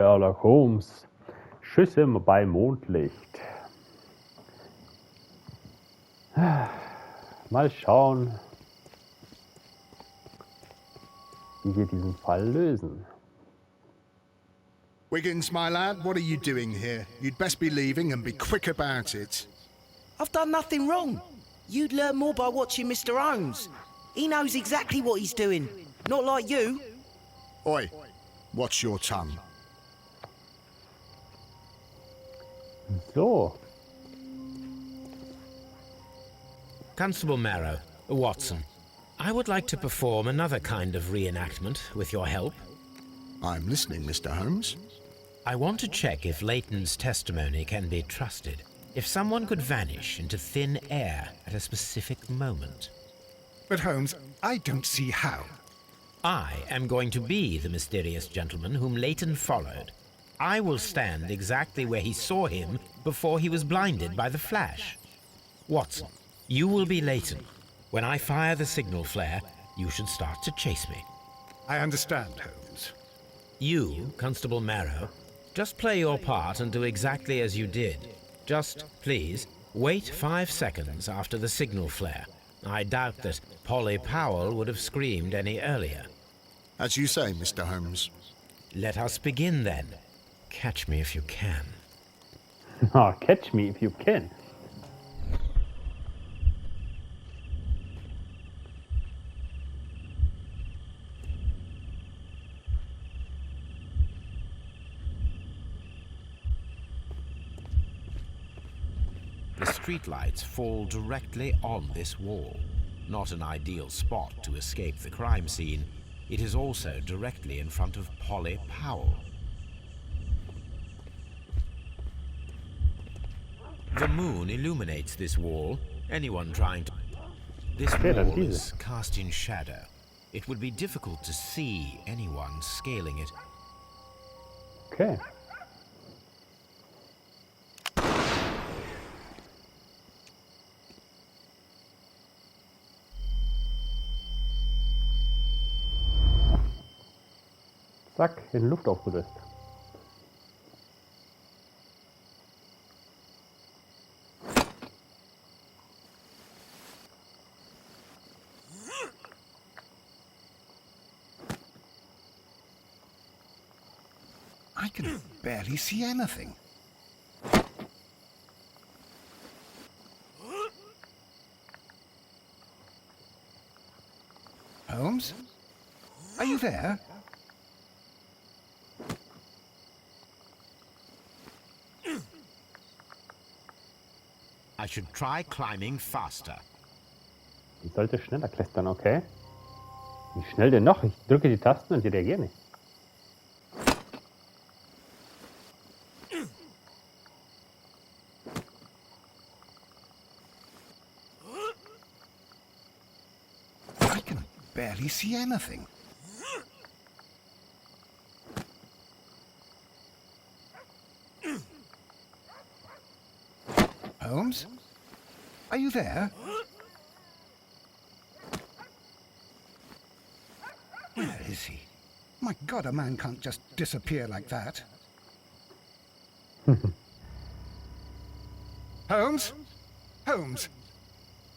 Sherlock Holmes. Schüsse bei Mondlicht. Mal schauen, wie wir diesen Fall lösen. Wiggins, my lad, what are you doing here? You'd best be leaving and be quick about it. I've done nothing wrong. You'd learn more by watching Mr. Holmes. He knows exactly what he's doing. Not like you. Oi, watch your tongue. So. Constable Marrow, Watson, I would like to perform another kind of reenactment with your help. I'm listening, Mr. Holmes. I want to check if Leighton's testimony can be trusted. If someone could vanish into thin air at a specific moment. But Holmes, I don't see how. I am going to be the mysterious gentleman whom Leighton followed. I will stand exactly where he saw him before he was blinded by the flash. Watson, you will be Leighton. When I fire the signal flare, you should start to chase me. I understand, Holmes. You, Constable Marrow, just play your part and do exactly as you did. Just, please, wait 5 seconds after the signal flare. I doubt that Polly Powell would have screamed any earlier. As you say, Mr. Holmes. Let us begin then. Catch me if you can. Catch me if you can. The streetlights fall directly on this wall. Not an ideal spot to escape the crime scene. It is also directly in front of Polly Powell. The moon illuminates this wall. Anyone trying to... This wall is cast in shadow. It would be difficult to see anyone scaling it. Okay. Zack, in Luft aufgelöst. I can barely see anything. Holmes? Are you there? I should try climbing faster. Ich sollte schneller klettern, okay? Wie schnell denn noch? Ich drücke die Tasten und die reagieren nicht. I can barely see anything. Holmes? Are you there? Where is he? My God, a man can't just disappear like that. Holmes? Holmes?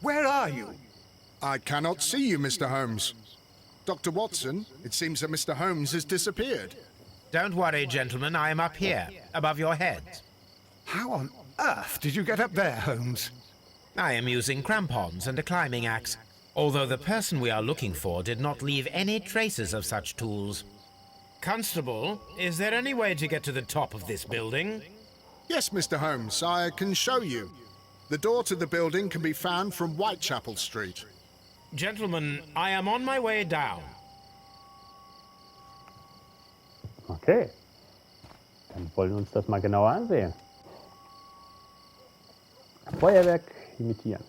Where are you? I cannot see you, Mr. Holmes. Dr. Watson, it seems that Mr. Holmes has disappeared. Don't worry, gentlemen. I am up here, above your heads. How on earth did you get up there, Holmes? I am using crampons and a climbing axe, although the person we are looking for did not leave any traces of such tools. Constable, is there any way to get to the top of this building? Yes, Mr. Holmes, I can show you. The door to the building can be found from Whitechapel Street. Gentlemen, I am on my way down. Okay. Dann wollen wir uns das mal genauer ansehen. Feuerwerk imitieren.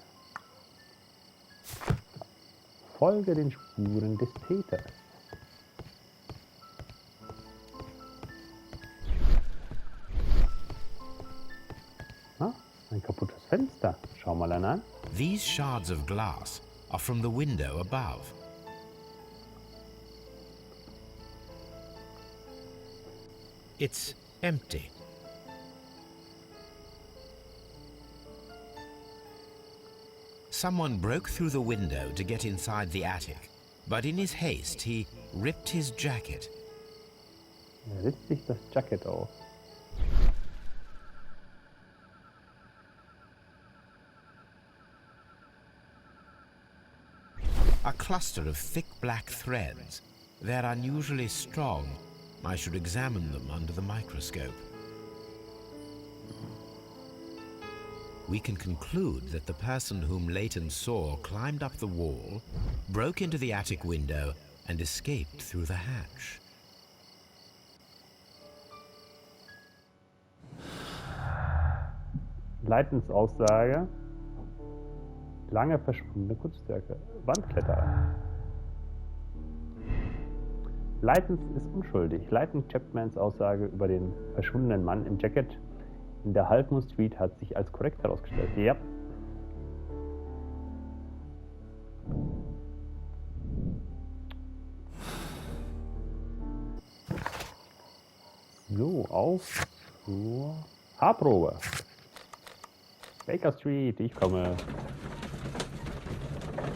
Folge den Spuren des Täters. Ein kaputtes Fenster. Schau mal an. These shards of glass are from the window above. It's empty. Someone broke through the window to get inside the attic, but in his haste he ripped his jacket. Er ritzt sich das Jacket auf. A cluster of thick black threads. They're unusually strong. I should examine them under the microscope. We can conclude that the person whom Leighton saw climbed up the wall, broke into the attic window, and escaped through the hatch. Leitens Aussage. Lange verschwundene Kunstwerke. Wandkletterer. Leitens ist unschuldig. Leighton Chapmans Aussage über den verschwundenen Mann im Jacket in der Half Moon Street hat sich als korrekt herausgestellt. Ja. So, auf zur Haarprobe. Baker Street, ich komme.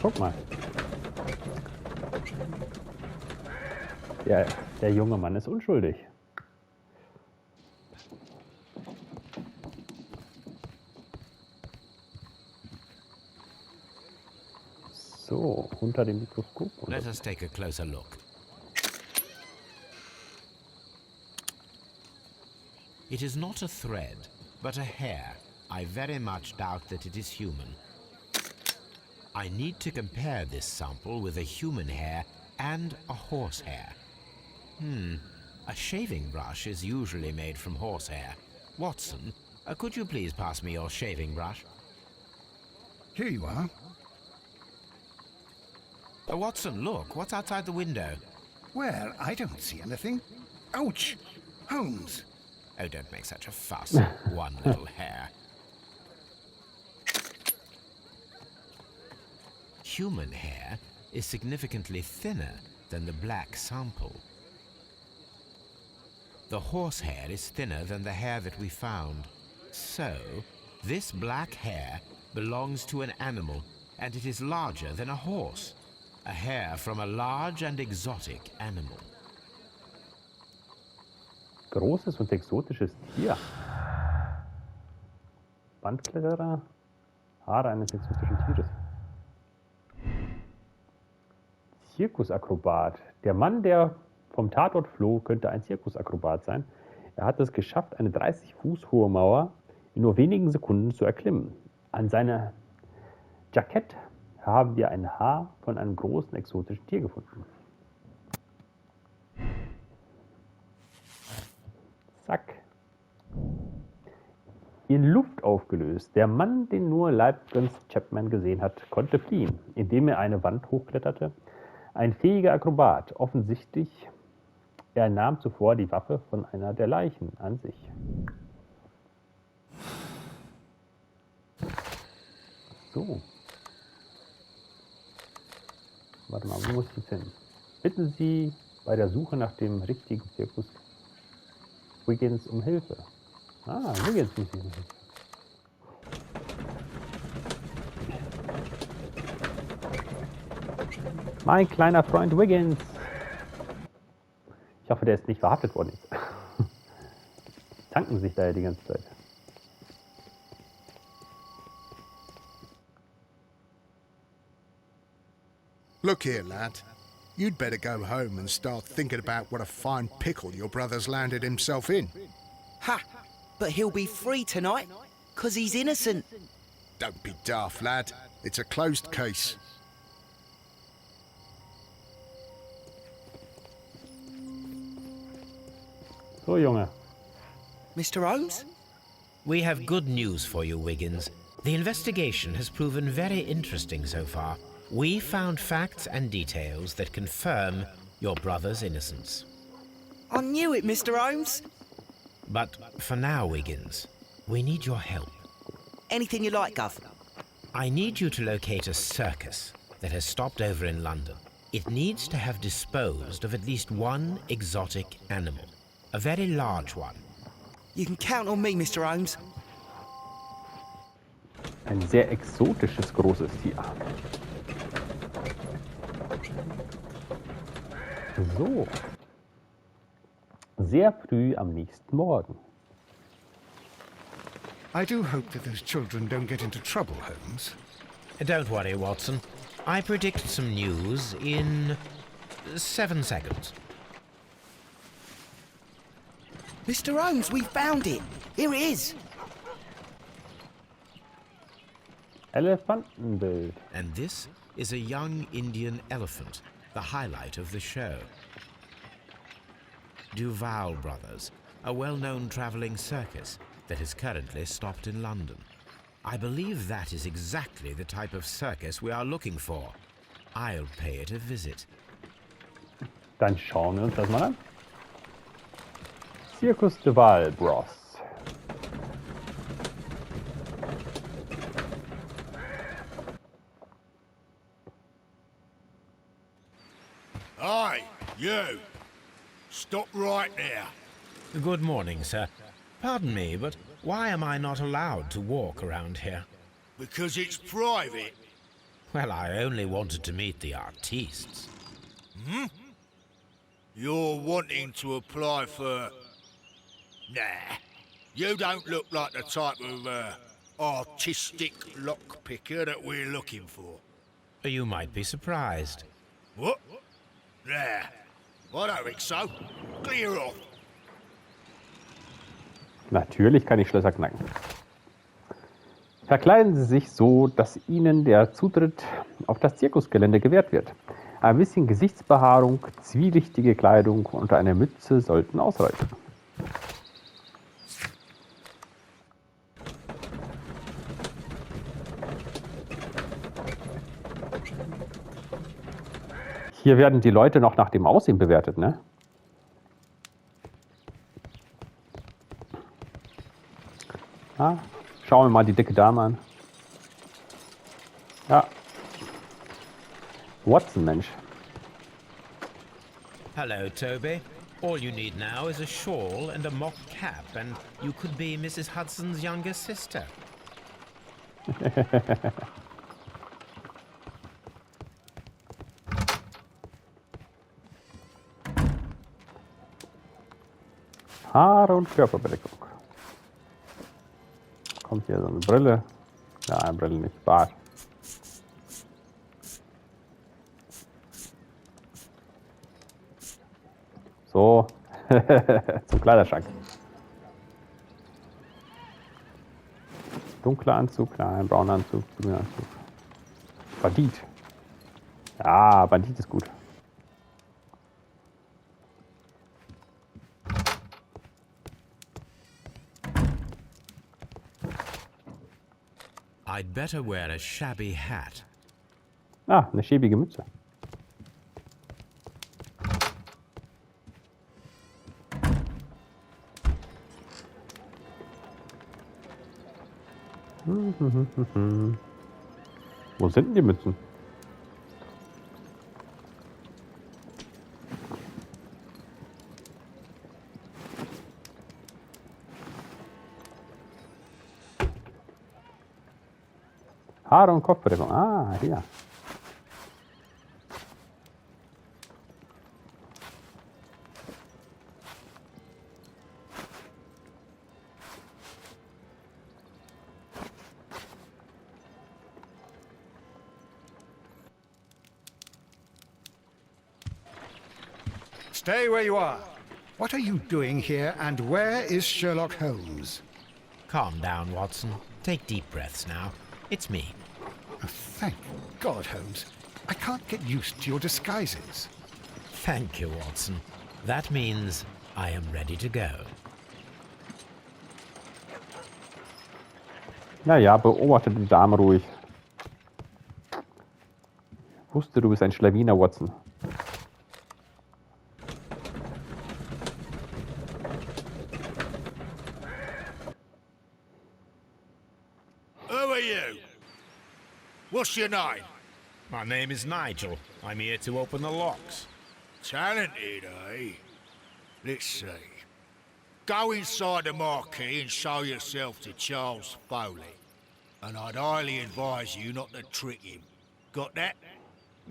Guck mal. Der junge Mann ist unschuldig. So, unter dem Mikroskop. Let us take a closer look. It is not a thread, but a hair. I very much doubt that it is human. I need to compare this sample with a human hair and a horse hair. A shaving brush is usually made from horsehair. Watson, could you please pass me your shaving brush? Here you are. Watson, look, what's outside the window? Well, I don't see anything. Ouch! Holmes! Oh, don't make such a fuss. One little hair. Human hair is significantly thinner than the black sample. The horse hair is thinner than the hair that we found. So, this black hair belongs to an animal, and it is larger than a horse. A hair from a large and exotic animal. Großes und exotisches Tier. Wandkletterer. Haare eines exotischen Tieres. Zirkusakrobat. Der Mann, der vom Tatort floh, könnte ein Zirkusakrobat sein. Er hat es geschafft, eine 30 Fuß hohe Mauer in nur wenigen Sekunden zu erklimmen. An seinem Jackett haben wir ein Haar von einem großen exotischen Tier gefunden. Zack. In Luft aufgelöst. Der Mann, den nur Leibgans Chapman gesehen hat, konnte fliehen, indem er eine Wand hochkletterte. Ein fähiger Akrobat, offensichtlich. Er nahm zuvor die Waffe von einer der Leichen an sich. So. Warte mal, wo muss ich jetzt hin? Bitten Sie bei der Suche nach dem richtigen Zirkus Wiggins um Hilfe. Ah, Wiggins muss ich nicht. Mein kleiner Freund Wiggins. Ich hoffe, der ist nicht verhaftet worden jetzt. Tanken sich da ja die ganze Zeit. Look here, lad. You'd better go home and start thinking about what a fine pickle your brother's landed himself in. Ha! But he'll be free tonight, 'cause he's innocent. Don't be daft, lad. It's a closed case. So, Junge. Mr. Holmes? We have good news for you, Wiggins. The investigation has proven very interesting so far. We found facts and details that confirm your brother's innocence. I knew it, Mr. Holmes. But for now, Wiggins, we need your help. Anything you like, Gov. I need you to locate a circus that has stopped over in London. It needs to have disposed of at least one exotic animal. A very large one. You can count on me, Mr. Holmes. Ein sehr exotisches großes Tier. So. Sehr früh am nächsten Morgen. I do hope that those children don't get into trouble, Holmes. Don't worry, Watson. I predict some news in 7 seconds. Mr. Holmes, we found it. Here it is. Elefantenbild. And this is a young Indian elephant, the highlight of the show. Duval Brothers, a well-known traveling circus that is currently stopped in London. I believe that is exactly the type of circus we are looking for. I'll pay it a visit. Dann schauen wir uns das mal an. Circus Duval Bros. Aye, you. Stop right there. Good morning, sir. Pardon me, but why am I not allowed to walk around here? Because it's private. Well, I only wanted to meet the artistes. You're wanting to apply for... Nah, you don't look like the type of artistic lockpicker that we're looking for. You might be surprised. What? Nah, I don't think so. Clear off. Natürlich kann ich Schlösser knacken. Verkleiden Sie sich so, dass Ihnen der Zutritt auf das Zirkusgelände gewährt wird. Ein bisschen Gesichtsbehaarung, zwielichtige Kleidung und eine Mütze sollten ausreichen. Hier werden die Leute noch nach dem Aussehen bewertet, ne? Ah, schauen wir mal die dicke Dame an. Ja. Watson, Mensch. Hello, Toby. All you need now is a shawl and a mock cap, and you could be Mrs. Hudson's younger sister. Haare und Körperbedeckung. Kommt hier so eine Brille. Ja, eine Brille nicht, Bart. So, zum Kleiderschrank. Dunkler Anzug, klein, brauner Anzug, grüner Anzug. Bandit. Ja, Bandit ist gut. I'd better wear a shabby hat. Ah, eine schäbige Mütze. Wo sind denn die Mützen? Haare und Kopfbedeckung. Ah, hier. Stay where you are. What are you doing here, and where is Sherlock Holmes? Calm down, Watson. Take deep breaths now. It's me. Oh, thank God, Holmes. I can't get used to your disguises. Thank you, Watson. That means I am ready to go. Naja, beobachte die Dame ruhig. Ich wusste, du bist ein Schlawiner, Watson. Who are you? What's your name? My name is Nigel. I'm here to open the locks. Talented, eh? Let's see. Go inside the marquee and show yourself to Charles Foley. And I'd highly advise you not to trick him. Got that?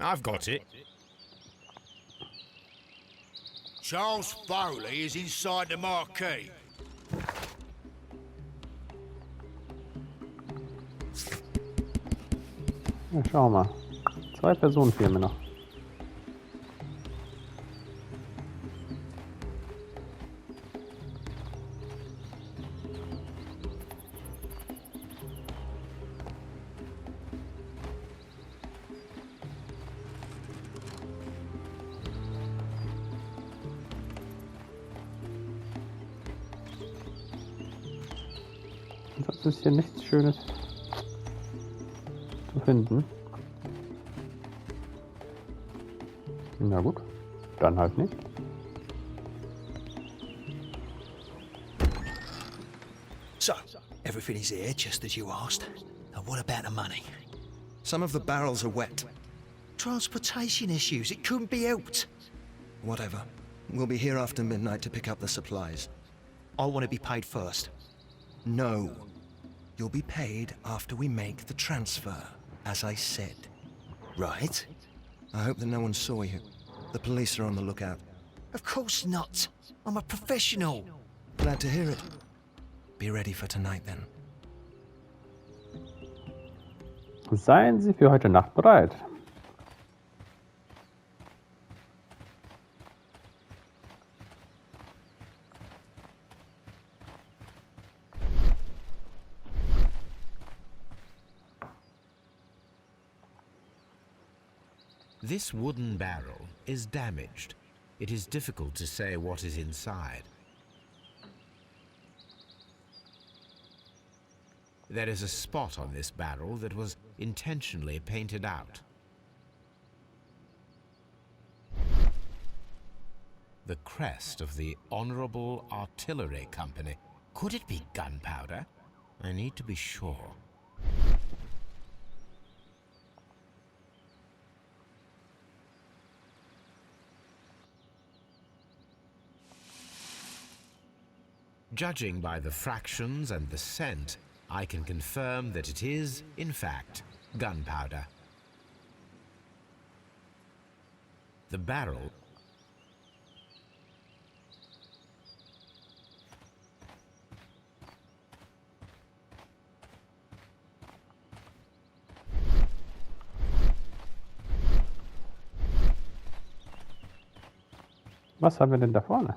I've got it. Charles Foley is inside the marquee. Ja, schau mal. 2 Personen fehlen mir noch. Sonst ist hier nichts Schönes zu finden. Na gut, dann halt nicht. So, everything is here, just as you asked. And what about the money? Some of the barrels are wet. Transportation issues, it couldn't be helped. Whatever. We'll be here after midnight to pick up the supplies. I want to be paid first. No. You'll be paid after we make the transfer, as I said. Right? I hope that no one saw you. The police are on the lookout. Of course not. I'm a professional. Glad to hear it. Be ready for tonight then. Seien Sie für heute Nacht bereit. This wooden barrel is damaged. It is difficult to say what is inside. There is a spot on this barrel that was intentionally painted out. The crest of the Honorable Artillery Company. Could it be gunpowder? I need to be sure. Judging by the fractions and the scent, I can confirm that it is, in fact, gunpowder. The barrel Was haben wir denn da vorne?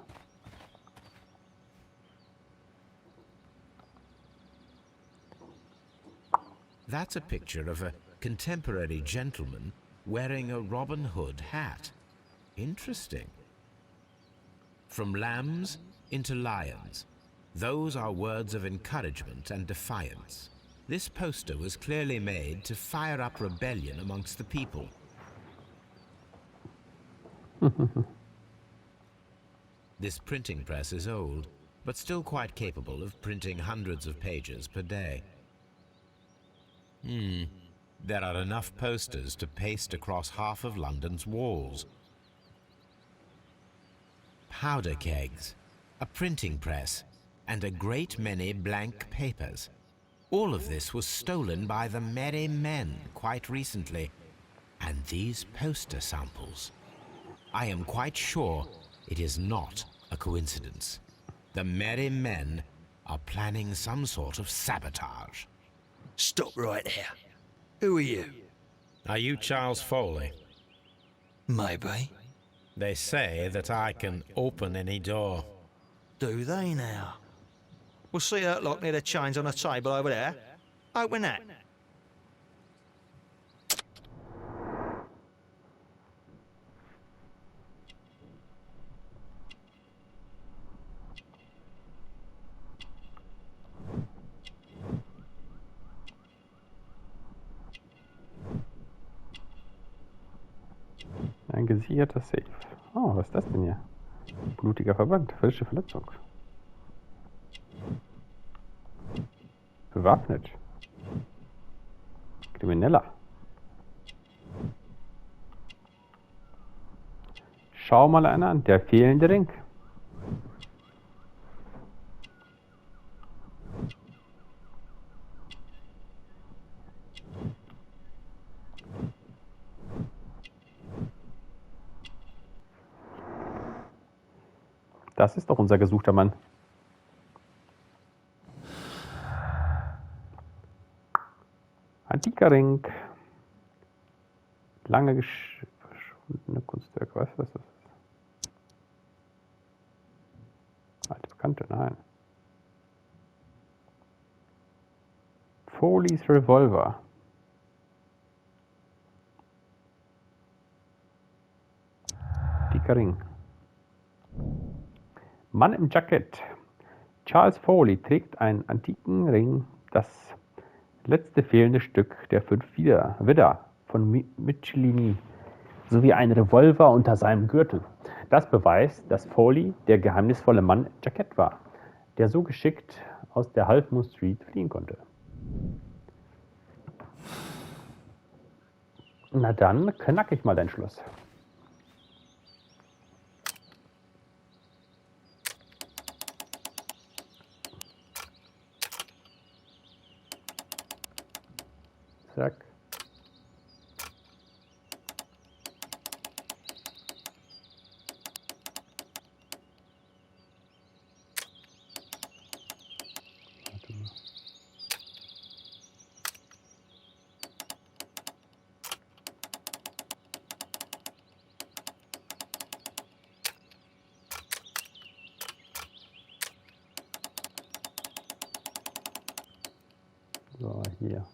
That's a picture of a contemporary gentleman wearing a Robin Hood hat. Interesting. From lambs into lions. Those are words of encouragement and defiance. This poster was clearly made to fire up rebellion amongst the people. This printing press is old, but still quite capable of printing hundreds of pages per day. There are enough posters to paste across half of London's walls. Powder kegs, a printing press, and a great many blank papers. All of this was stolen by the Merry Men quite recently. And these poster samples. I am quite sure it is not a coincidence. The Merry Men are planning some sort of sabotage. Stop right there. Who are you? Are you Charles Foley? Maybe. They say that I can open any door. Do they now? We'll see that lock near the chains on the table over there. Open that. Ein gesicherter Safe. Oh, was ist das denn hier? Blutiger Verband, frische Verletzung. Bewaffnet. Krimineller. Schau mal einer an, der fehlende Ring. Das ist doch unser gesuchter Mann. Antiker Ring. Lange verschwundene Kunstwerke. Was ist das? Alte Bekannte, nein. Foleys Revolver. Antiker Ring. Mann im Jackett. Charles Foley trägt einen antiken Ring, das letzte fehlende Stück der 5 Widder von Michelini, sowie ein Revolver unter seinem Gürtel. Das beweist, dass Foley der geheimnisvolle Mann im Jackett war, der so geschickt aus der Half Moon Street fliehen konnte. Na dann, knack ich mal dein Schloss. Zack. So, hier.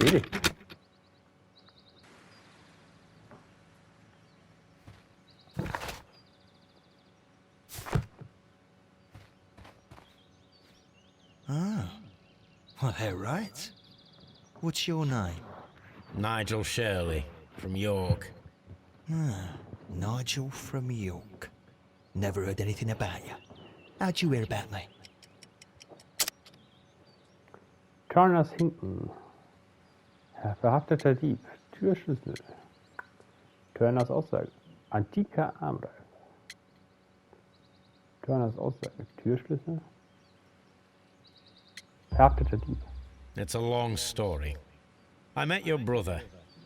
Erledigt. Well, they're right. What's your name? Nigel Shirley, from York. Nigel from York. Never heard anything about you. How'd you hear about me? Turners hinten. Verhafteter Dieb. Türschlüssel. Turners Aussage. Antiker Armreif. Turners Aussage. Türschlüssel. Verhafteter Dieb. It's a long story. I met your brother,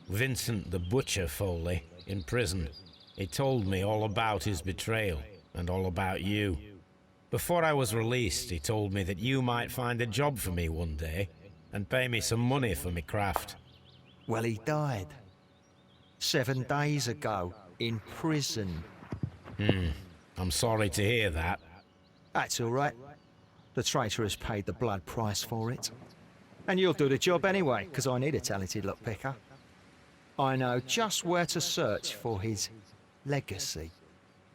Vincent the Butcher Foley, in prison. He told me all about his betrayal and all about you. Before I was released, he told me that you might find a job for me one day and pay me some money for me craft. Well, he died 7 days ago in prison. I'm sorry to hear that. That's all right. The traitor has paid the blood price for it. And you'll do the job anyway, because I need a talented lockpicker. I know just where to search for his legacy.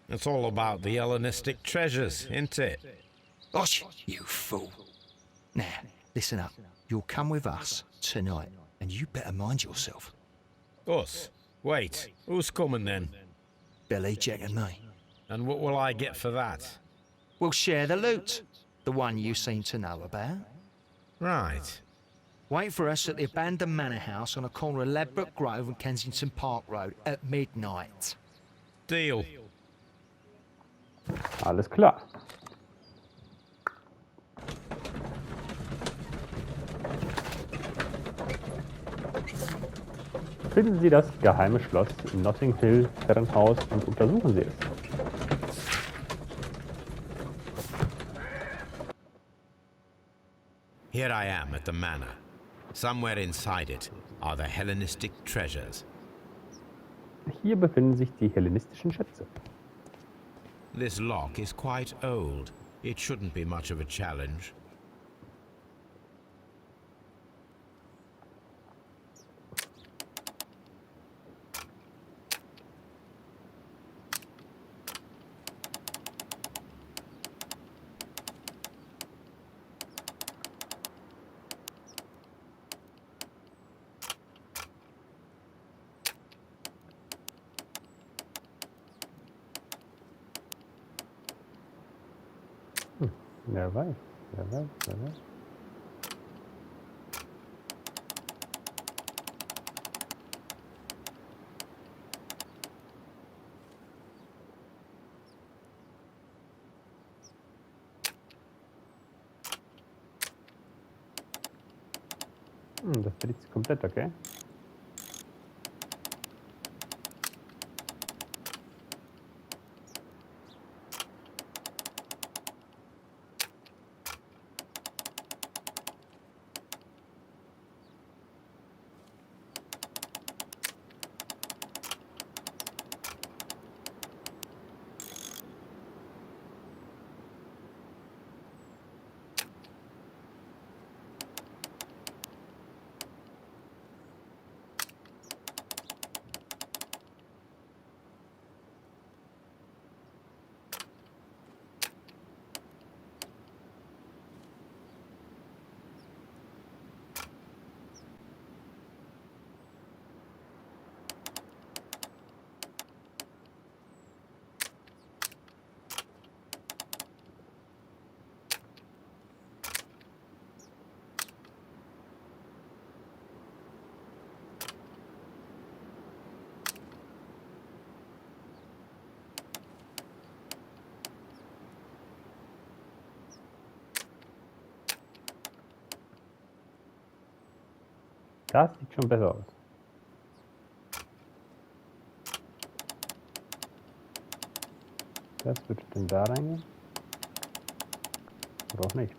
It's all about the Hellenistic treasures, isn't it? Osh, you fool. Now, listen up. You'll come with us tonight, and you better mind yourself. Us? Wait, who's coming then? Billy, Jack and me. And what will I get for that? We'll share the loot. The one you seem to know about. Right. Wait for us at the abandoned manor house on the corner of Ladbroke Grove and Kensington Park Road at midnight. Deal. Alles klar. Finden Sie das geheime Schloss im Notting Hill Herrenhaus und untersuchen Sie es. Here I am at the manor. Somewhere inside it are the Hellenistic treasures. Hier befinden sich die hellenistischen Schätze. This lock is quite old. It shouldn't be much of a challenge. Wer weiß, wer weiß, wer weiß. Das dreht sich komplett, okay? Das sieht schon besser aus. Das wird denn da reingehen? Oder auch nicht.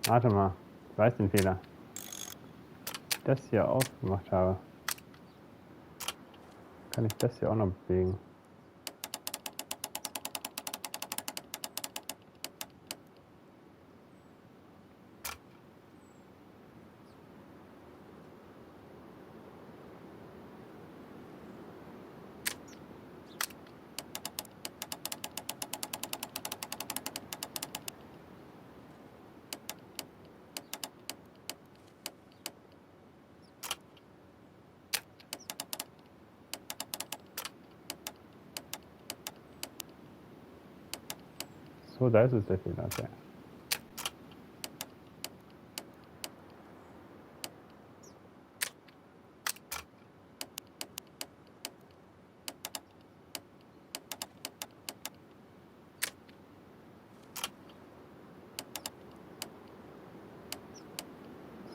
Warte mal, ich weiß den Fehler. Das hier aufgemacht habe. Kann ich das hier auch noch bewegen? So, da ist es der Fehler. Okay.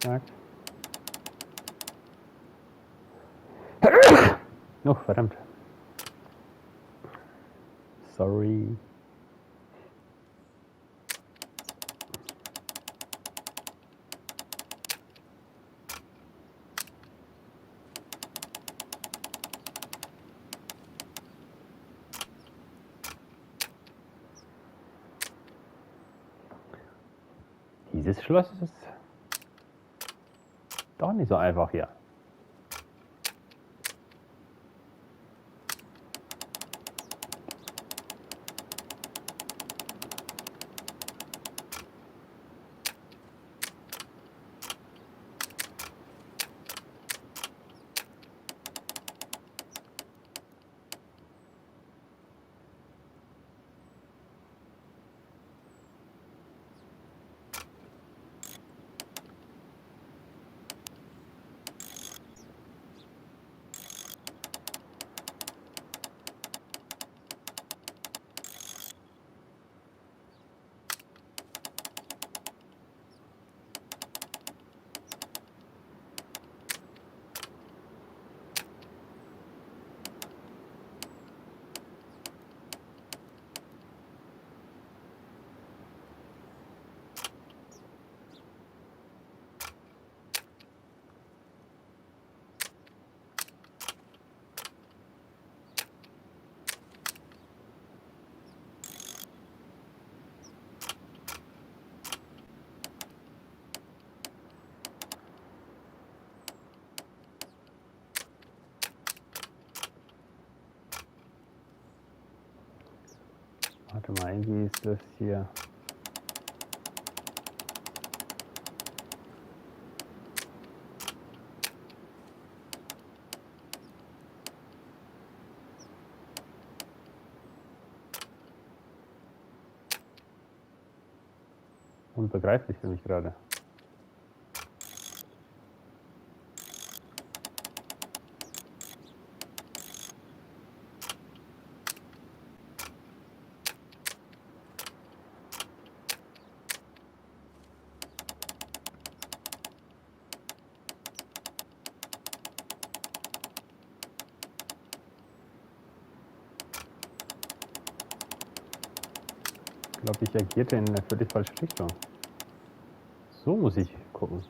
Zack. Oh, verdammt. Sorry. Dieses Schloss ist doch nicht so einfach hier. Warte mal, irgendwie ist das hier. Unbegreiflich für mich gerade. Ich glaube, ich agierte in eine völlig falsche Richtung. So muss ich gucken.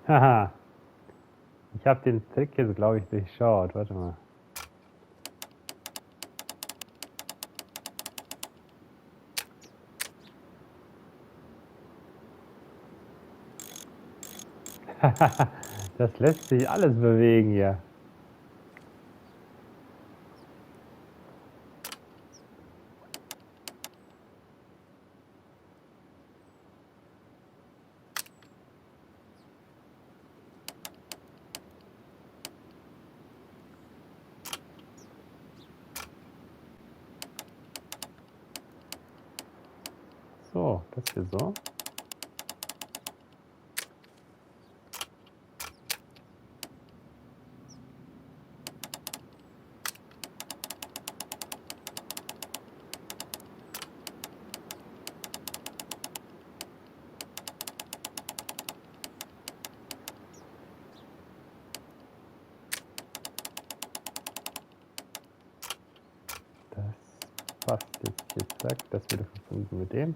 Haha. Ich habe den Trick jetzt, glaube ich, durchschaut. Warte mal. Das lässt sich alles bewegen hier. So, das hier so. Das passt jetzt hier, zack, das wieder verbunden mit dem.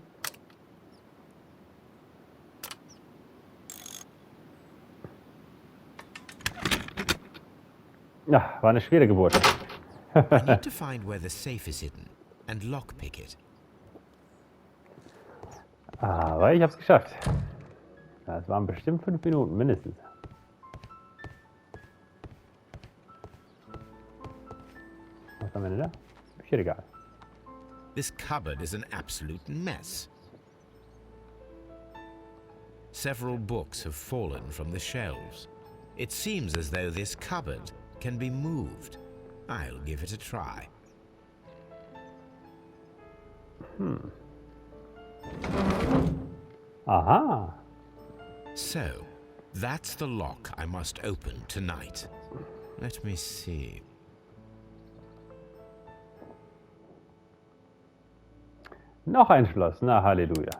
Ja, war eine schwere Geburt. I need to find where the safe is hidden and lockpick it. Aber ich habe es geschafft. Das waren bestimmt 5 Minuten mindestens. Was haben wir denn da? Bücherregal. This cupboard is an absolute mess. Several books have fallen from the shelves. It seems as though this cupboard can be moved. I'll give it a try. Aha. So, that's the lock I must open tonight. Let me see. Noch ein Schloss. Na, Halleluja.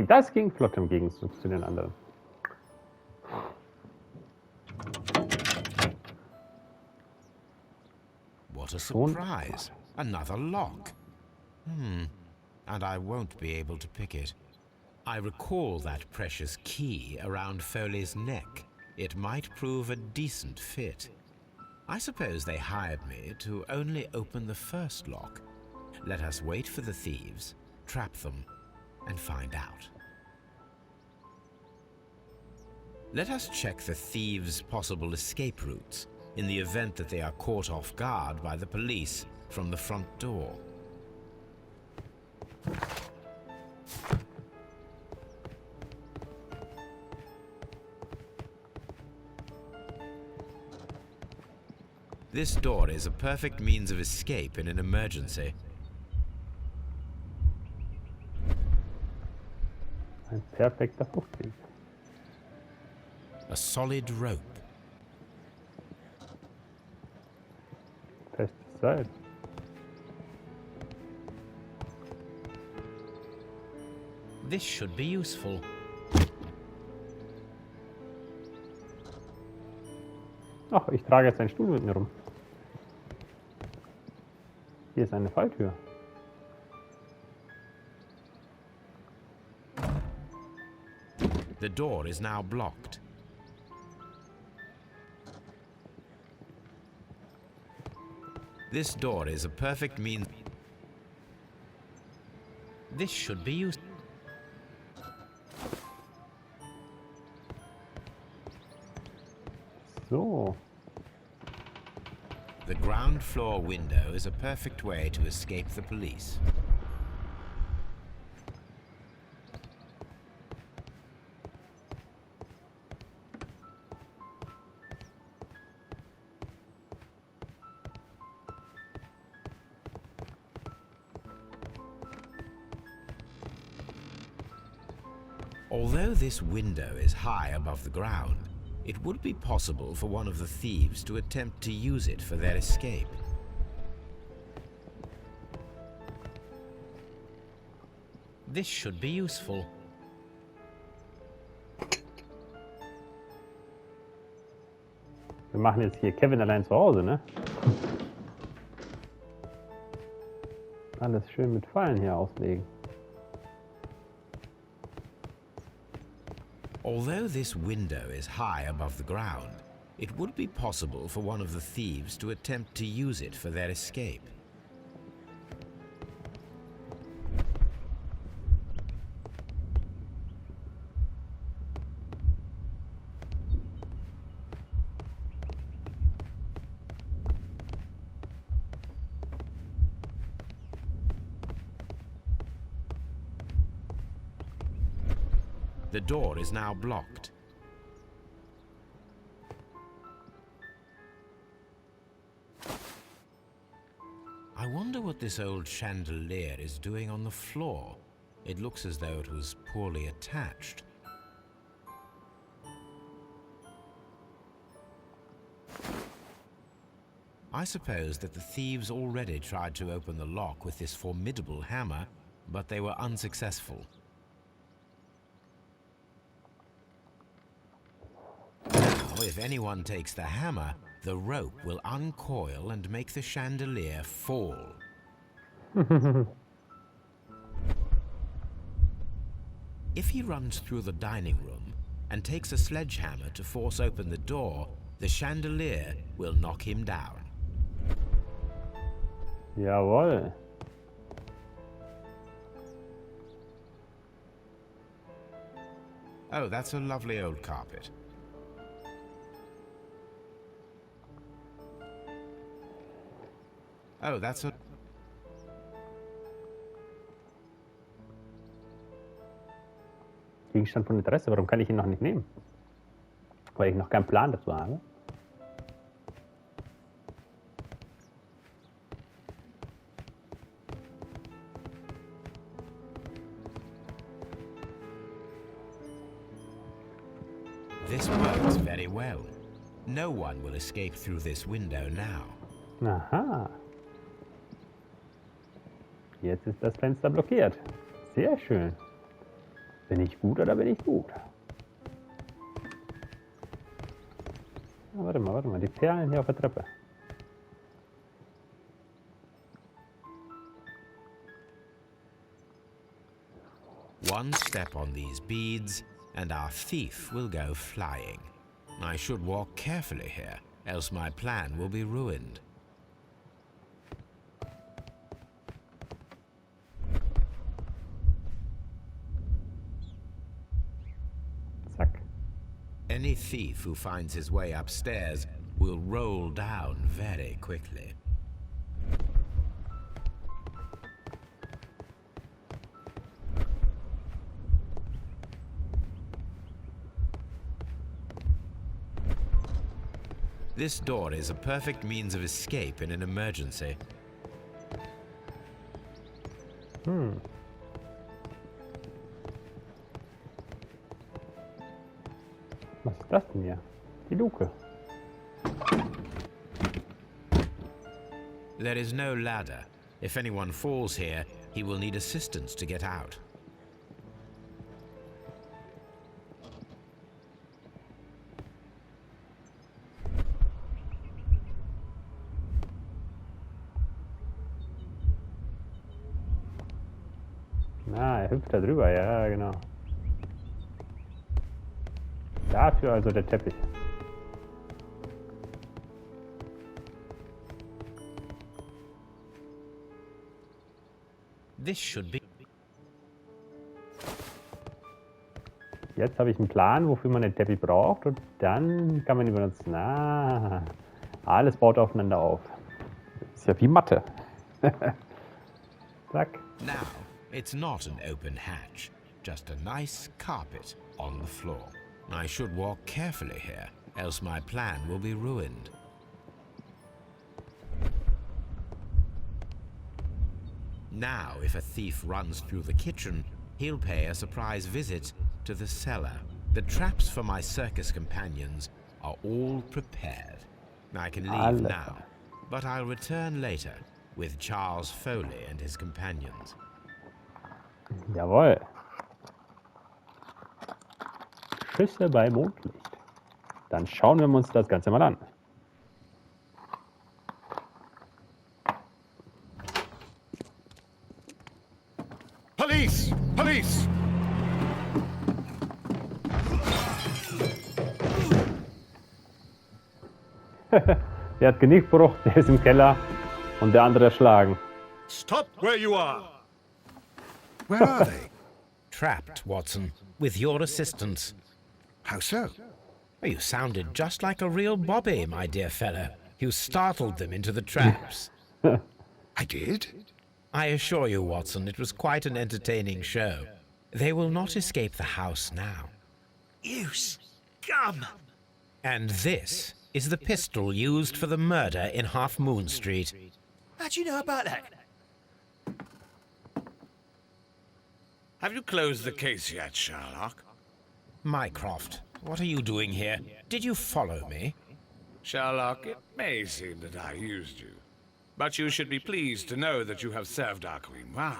Das ging flott im Gegenzug zu den anderen. What a surprise. Another lock. And I won't be able to pick it. I recall that precious key around Foley's neck. It might prove a decent fit. I suppose they hired me to only open the first lock. Let us wait for the thieves, trap them, and find out. Let us check the thieves' possible escape routes in the event that they are caught off guard by the police from the front door. This door is a perfect means of escape in an emergency. Ein perfekter Fluchtweg. A solid rope. Festes Seil. This should be useful. Ach, ich trage jetzt einen Stuhl mit mir rum. Hier ist eine Falltür. The door is now blocked. This door is a perfect means. This should be used. So. The ground floor window is a perfect way to escape the police. Although this window is high above the ground, it would be possible for one of the thieves to attempt to use it for their escape. This should be useful. Wir machen jetzt hier Kevin allein zu Hause, ne? Alles schön mit Fallen hier auslegen. Although this window is high above the ground, it would be possible for one of the thieves to attempt to use it for their escape. The door is now blocked. I wonder what this old chandelier is doing on the floor. It looks as though it was poorly attached. I suppose that the thieves already tried to open the lock with this formidable hammer, but they were unsuccessful. If anyone takes the hammer, the rope will uncoil and make the chandelier fall. If he runs through the dining room and takes a sledgehammer to force open the door, the chandelier will knock him down. Jawohl. Oh, that's a lovely old carpet. Oh, that's a... Gegenstand von Interesse. Warum kann ich ihn noch nicht nehmen? Weil ich noch keinen Plan dazu habe. This works very well. No one will escape through this window now. Aha. Jetzt ist das Fenster blockiert. Sehr schön. Bin ich gut oder bin ich gut? Warte mal. Die Perlen hier auf der Treppe. One step on these beads, and our thief will go flying. I should walk carefully here, else my plan will be ruined. Zack. Any thief who finds his way upstairs will roll down very quickly. This door is a perfect means of escape in an emergency. Was ist das denn hier? Die Luke. There is no ladder. If anyone falls here, he will need assistance to get out. Er hüpft da drüber, ja, genau. Dafür also der Teppich. This should be... Jetzt habe ich einen Plan, wofür man den Teppich braucht und dann kann man ihn benutzen. Alles baut aufeinander auf. Ist ja wie Mathe. Zack. Now, it's not an open hatch, just a nice carpet on the floor. I should walk carefully here, else my plan will be ruined. Now, if a thief runs through the kitchen, he'll pay a surprise visit to the cellar. The traps for my circus companions are all prepared. I can leave now, but I'll return later with Charles Foley and his companions. Jawohl. Schüsse bei Mondlicht. Dann schauen wir uns das Ganze mal an. Police! Police! Der hat Genickbruch, der ist im Keller und der andere erschlagen. Stop where you are! Where are they? Trapped, Watson, with your assistance. How so? You sounded just like a real Bobby, my dear fellow. You startled them into the traps. I did? I assure you, Watson, it was quite an entertaining show. They will not escape the house now. You scum! And this is the pistol used for the murder in Half Moon Street. How'd you know about that? Have you closed the case yet, Sherlock? Mycroft, what are you doing here? Did you follow me? Sherlock, it may seem that I used you, but you should be pleased to know that you have served our queen well,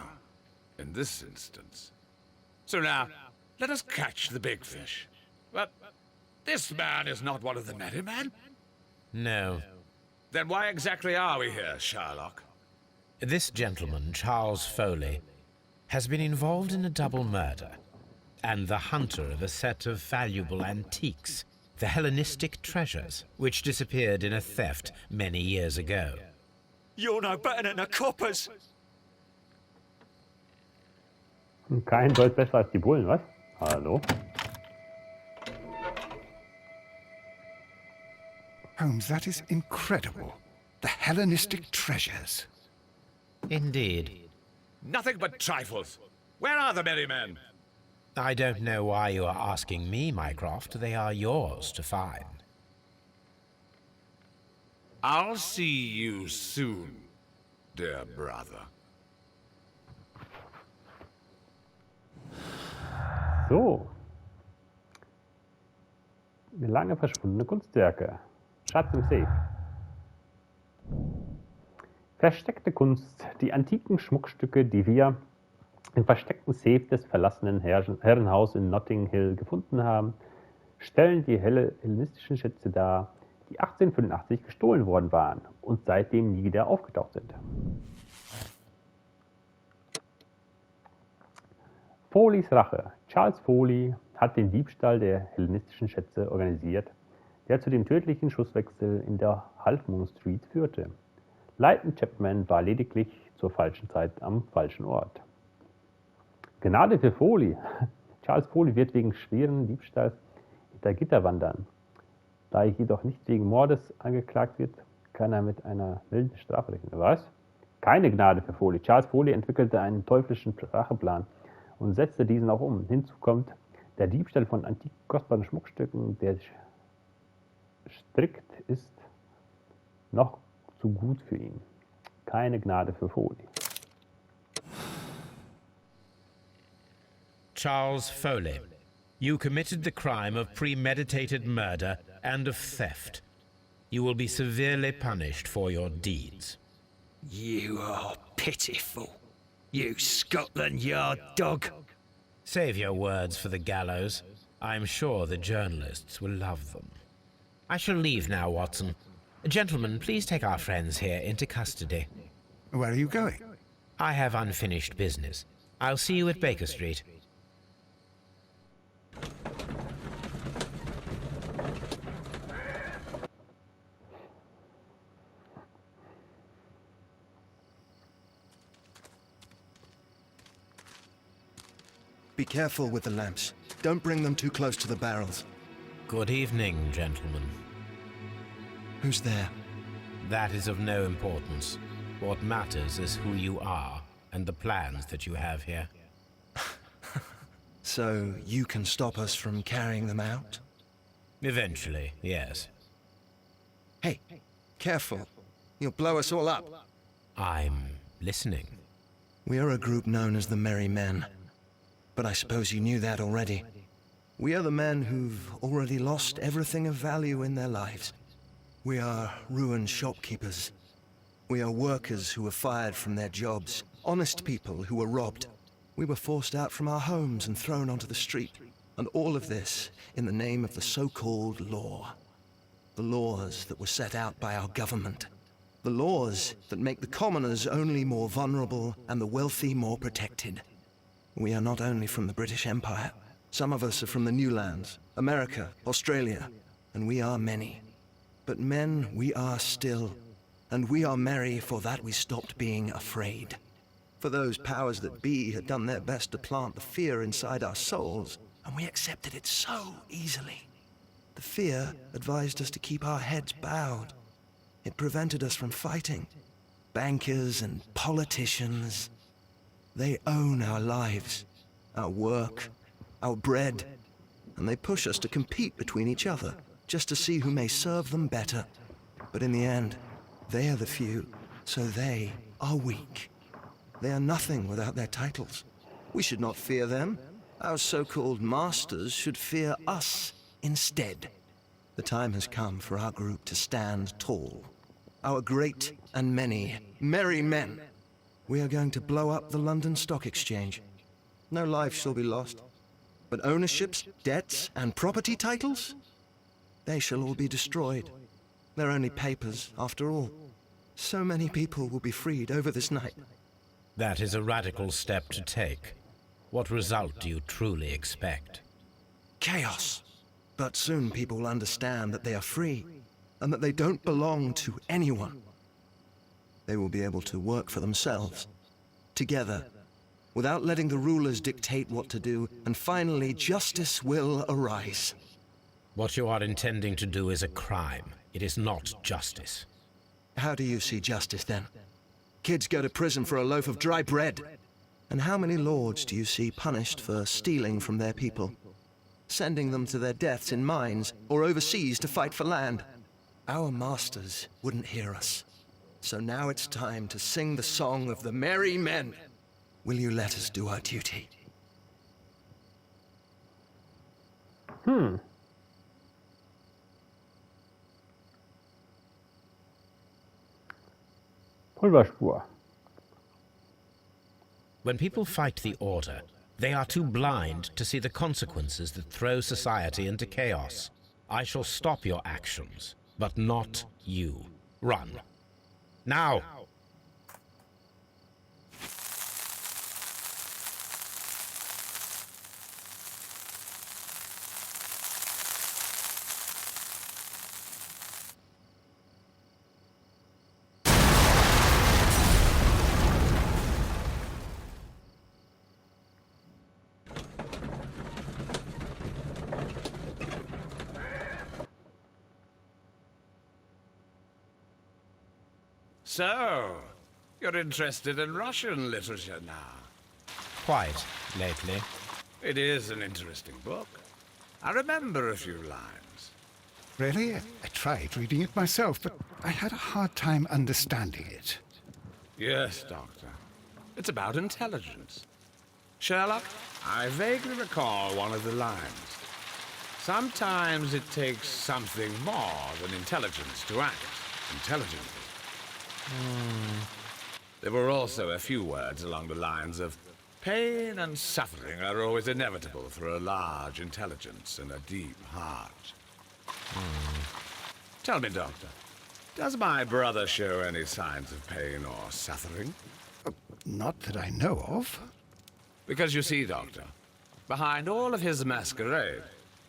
in this instance. So now, let us catch the big fish. But this man is not one of the merry men. No. Then why exactly are we here, Sherlock? This gentleman, Charles Foley, has been involved in a double murder, and the hunter of a set of valuable antiques, the Hellenistic treasures, which disappeared in a theft many years ago. You're no better than the coppers. Kein Deutsch besser als die Bullen, was? Hallo? Holmes, that is incredible. The Hellenistic treasures. Indeed. Nothing but trifles. Where are the merry men? I don't know why you are asking me, Mycroft. They are yours to find. I'll see you soon, dear brother. So. Lange verschwundene Kunstwerke. Schatz im Safe. Versteckte Kunst. Die antiken Schmuckstücke, die wir im versteckten Safe des verlassenen Herrenhauses in Notting Hill gefunden haben, stellen die hellenistischen Schätze dar, die 1885 gestohlen worden waren und seitdem nie wieder aufgetaucht sind. Foleys Rache. Charles Foley hat den Diebstahl der hellenistischen Schätze organisiert, der zu dem tödlichen Schusswechsel in der Half Moon Street führte. Leighton Chapman war lediglich zur falschen Zeit am falschen Ort. Gnade für Foley. Charles Foley wird wegen schweren Diebstahls hinter Gitter wandern. Da er jedoch nicht wegen Mordes angeklagt wird, kann er mit einer milden Strafe rechnen. Was? Keine Gnade für Foley. Charles Foley entwickelte einen teuflischen Racheplan und setzte diesen auch um. Hinzu kommt der Diebstahl von antiken kostbaren Schmuckstücken, der strikt ist, noch zu gut für ihn. Keine Gnade für Foley. Charles Foley, you committed the crime of premeditated murder and of theft. You will be severely punished for your deeds. You are pitiful. You Scotland Yard dog. Save your words for the gallows. I'm sure the journalists will love them. I shall leave now, Watson. Gentlemen, please take our friends here into custody. Where are you going? I have unfinished business. I'll see you at Baker Street. Be careful with the lamps. Don't bring them too close to the barrels. Good evening, gentlemen. Who's there? That is of no importance. What matters is who you are and the plans that you have here. So you can stop us from carrying them out? Eventually, yes. Hey, careful. You'll blow us all up. I'm listening. We are a group known as the Merry Men. But I suppose you knew that already. We are the men who've already lost everything of value in their lives. We are ruined shopkeepers. We are workers who were fired from their jobs. Honest people who were robbed. We were forced out from our homes and thrown onto the street. And all of this in the name of the so-called law. The laws that were set out by our government. The laws that make the commoners only more vulnerable and the wealthy more protected. We are not only from the British Empire. Some of us are from the New Lands, America, Australia, and we are many. But men we are still, and we are merry for that we stopped being afraid. For those powers that be had done their best to plant the fear inside our souls, and we accepted it so easily. The fear advised us to keep our heads bowed. It prevented us from fighting. Bankers and politicians, they own our lives, our work, our bread, and they push us to compete between each other, just to see who may serve them better. But in the end, they are the few, so they are weak. They are nothing without their titles. We should not fear them. Our so-called masters should fear us instead. The time has come for our group to stand tall. Our great and many merry men. We are going to blow up the London Stock Exchange. No life shall be lost. But ownerships, debts, and property titles? They shall all be destroyed. They're only papers, after all. So many people will be freed over this night. That is a radical step to take. What result do you truly expect? Chaos. But soon people will understand that they are free, and that they don't belong to anyone. They will be able to work for themselves, together, without letting the rulers dictate what to do, and finally justice will arise. What you are intending to do is a crime. It is not justice. How do you see justice, then? Kids go to prison for a loaf of dry bread. And how many lords do you see punished for stealing from their people? Sending them to their deaths in mines or overseas to fight for land? Our masters wouldn't hear us. So now it's time to sing the song of the merry men. Will you let us do our duty? Pulverspur. When people fight the order, they are too blind to see the consequences that throw society into chaos. I shall stop your actions, but not you. Run. Now! So, you're interested in Russian literature now? Quite lately. It is an interesting book. I remember a few lines. Really? I tried reading it myself, but I had a hard time understanding it. Yes, Doctor. It's about intelligence. Sherlock, I vaguely recall one of the lines. Sometimes it takes something more than intelligence to act intelligently. There were also a few words along the lines of, pain and suffering are always inevitable for a large intelligence and a deep heart. Tell me, Doctor, does my brother show any signs of pain or suffering? Not that I know of. Because you see, Doctor, behind all of his masquerade,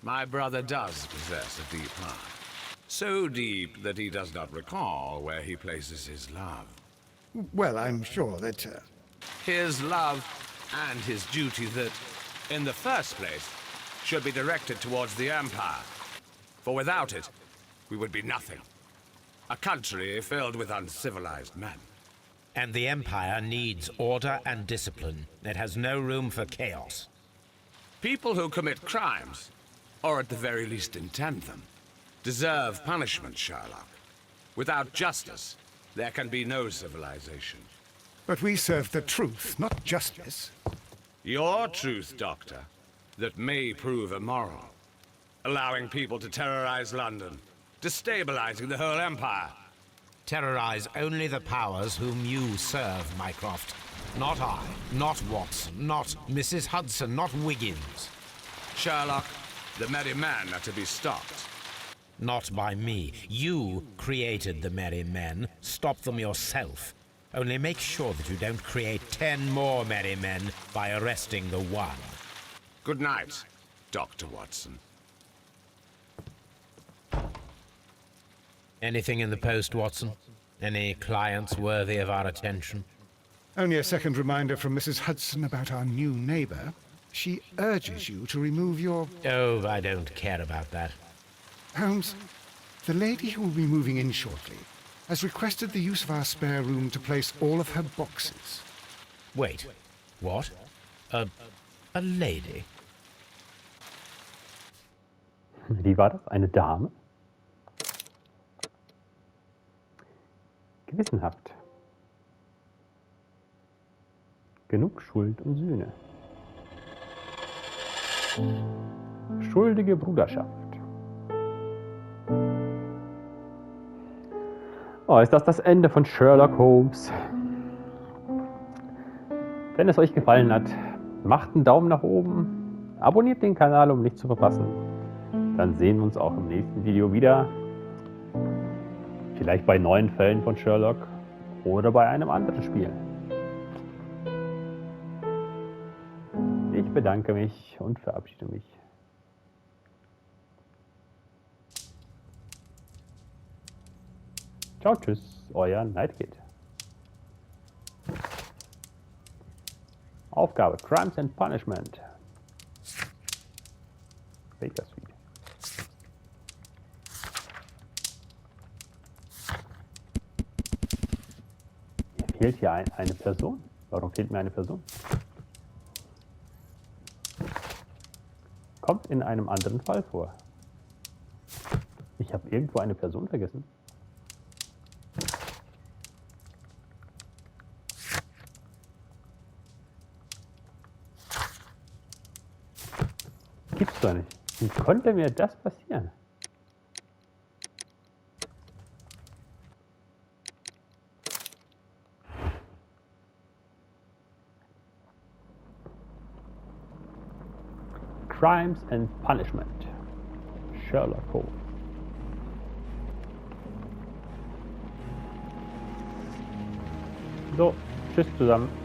my brother does possess a deep heart. So deep that he does not recall where he places his love. Well, I'm sure that... His love and his duty that, in the first place, should be directed towards the Empire. For without it, we would be nothing. A country filled with uncivilized men. And the Empire needs order and discipline. It has no room for chaos. People who commit crimes, or at the very least intend them, deserve punishment, Sherlock. Without justice, there can be no civilization. But we serve the truth, not justice. Your truth, Doctor, that may prove immoral. Allowing people to terrorize London, destabilizing the whole empire. Terrorize only the powers whom you serve, Mycroft. Not I, not Watson, not Mrs. Hudson, not Wiggins. Sherlock, the merry men are to be stopped. Not by me. You created the merry men. Stop them yourself. Only make sure that you don't create 10 more merry men by arresting the one. Good night, Dr. Watson. Anything in the post, Watson? Any clients worthy of our attention? Only a second reminder from Mrs. Hudson about our new neighbor. She urges you to remove your... Oh, I don't care about that. Holmes, the lady who will be moving in shortly has requested the use of our spare room to place all of her boxes. Wait, what? A lady? Wie war das? Eine Dame? Gewissenhaft. Genug Schuld und Sühne. Schuldige Bruderschaft. Oh, ist das Ende von Sherlock Holmes? Wenn es euch gefallen hat, macht einen Daumen nach oben, abonniert den Kanal, um nichts zu verpassen. Dann sehen wir uns auch im nächsten Video wieder. Vielleicht bei neuen Fällen von Sherlock oder bei einem anderen Spiel. Ich bedanke mich und verabschiede mich. Ciao, tschüss, euer Nightgate. Aufgabe: Crimes and Punishment. Baker Street. Mir fehlt hier eine Person. Warum fehlt mir eine Person? Kommt in einem anderen Fall vor. Ich habe irgendwo eine Person vergessen. Gibt's doch nicht. Wie konnte mir das passieren? Crimes and Punishment. Sherlock Holmes. So, tschüss zusammen.